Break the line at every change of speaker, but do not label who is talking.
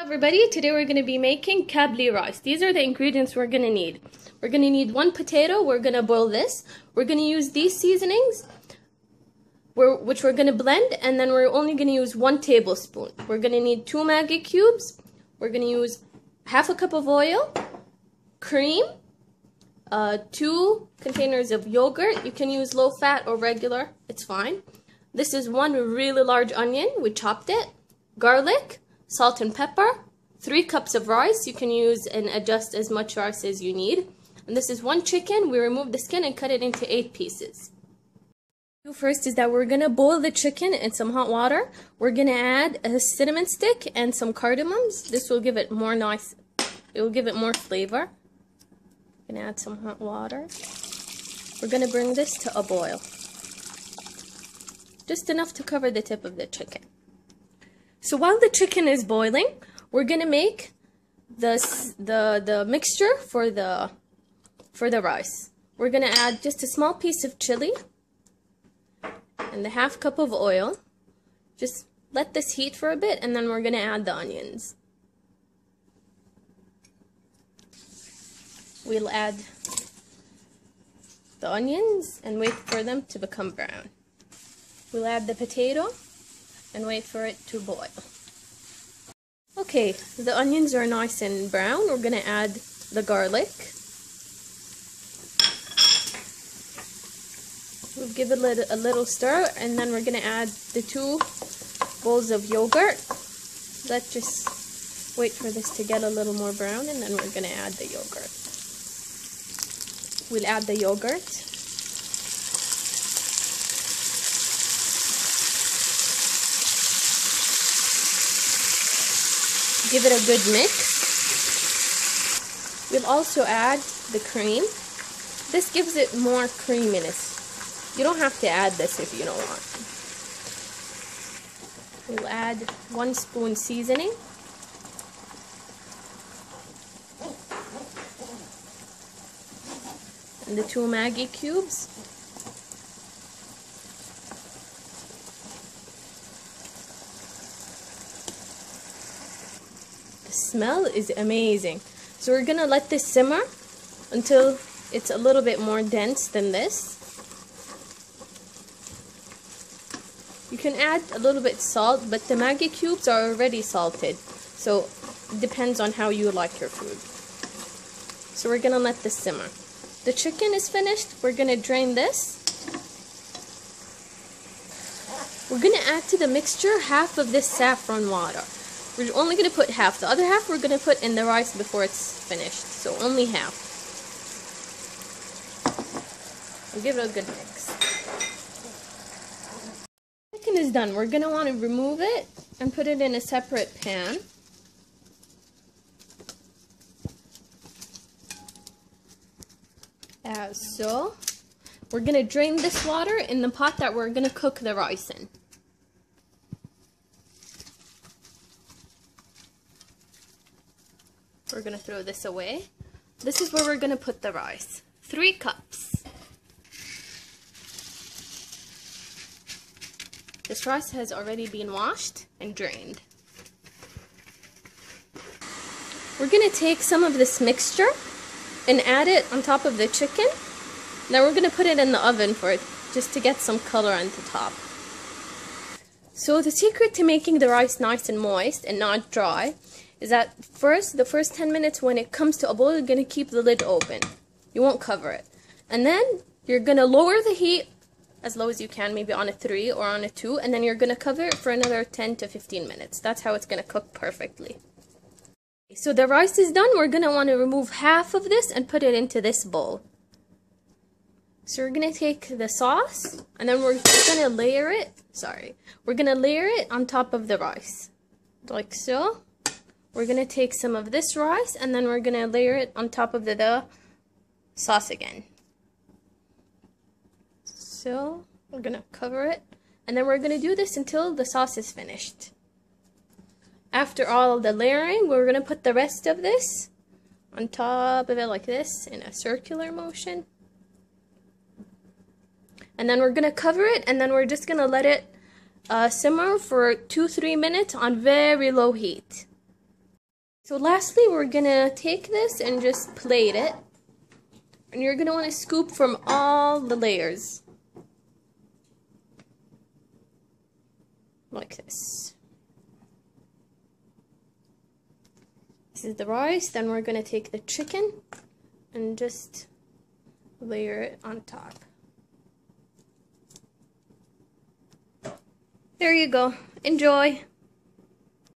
Everybody, today we're going to be making Kabli rice. These are the ingredients we're going to need. We're going to need 1 potato. We're going to boil this. We're going to use these seasonings, which we're going to blend, and then we're only going to use 1 tablespoon. We're going to need 2 Maggi cubes. We're going to use half a cup of oil, cream, 2 containers of yogurt. You can use low fat or regular, it's fine. This is 1 really large onion, we chopped it, garlic, salt and pepper, 3 cups of rice. You can use and adjust as much rice as you need. And this is 1 chicken. We remove the skin and cut it into 8 pieces. First is that we're going to boil the chicken in some hot water. We're going to add a cinnamon stick and some cardamoms. This will give it more nice, it will give it more flavor. I'm going to add some hot water. We're going to bring this to a boil. Just enough to cover the tip of the chicken. So while the chicken is boiling, we're gonna make the mixture for the rice. We're gonna add just a small piece of chili and the half cup of oil. Just let this heat for a bit, and then we're gonna add the onions. We'll add the onions and wait for them to become brown. We'll add the potato and wait for it to boil. Okay, the onions are nice and brown. We're going to add the garlic. We'll give it a little stir, and then we're going to add the 2 bowls of yogurt. Let's just wait for this to get a little more brown, and then we're going to add the yogurt. We'll add the yogurt. Give it a good mix. We'll also add the cream. This gives it more creaminess. You don't have to add this if you don't want. We'll add 1 spoon seasoning. And the 2 Maggi cubes. Smell is amazing. So we're gonna let this simmer until it's a little bit more dense than this. You can add a little bit salt, but the Maggi cubes are already salted, so it depends on how you like your food. So we're gonna let this simmer. The chicken is finished. We're gonna drain this. We're gonna add to the mixture half of this saffron water. We're only going to put half. The other half we're going to put in the rice before it's finished. So only half. We'll give it a good mix. Chicken is done. We're going to want to remove it and put it in a separate pan. As so. We're going to drain this water in the pot that we're going to cook the rice in. We're going to throw this away. This is where we're going to put the rice. 3 cups. This rice has already been washed and drained. We're going to take some of this mixture and add it on top of the chicken. Now we're going to put it in the oven for it, just to get some color on the top. So the secret to making the rice nice and moist and not dry is that the first 10 minutes when it comes to a boil, you're going to keep the lid open. You won't cover it. And then you're going to lower the heat as low as you can, maybe on a 3 or on a 2, and then you're going to cover it for another 10 to 15 minutes. That's how it's going to cook perfectly. So the rice is done. We're going to want to remove half of this and put it into this bowl. So we're going to take the sauce, and then we're going to layer it. We're going to layer it on top of the rice. Like so. We're going to take some of this rice, and then we're going to layer it on top of the sauce again. So, we're going to cover it, and then we're going to do this until the sauce is finished. After all the layering, we're going to put the rest of this on top of it like this in a circular motion. And then we're going to cover it, and then we're just going to let it simmer for 2-3 minutes on very low heat. So lastly, we're gonna take this and just plate it. And you're gonna want to scoop from all the layers. Like this. This is the rice, then we're gonna take the chicken and just layer it on top. There you go. Enjoy!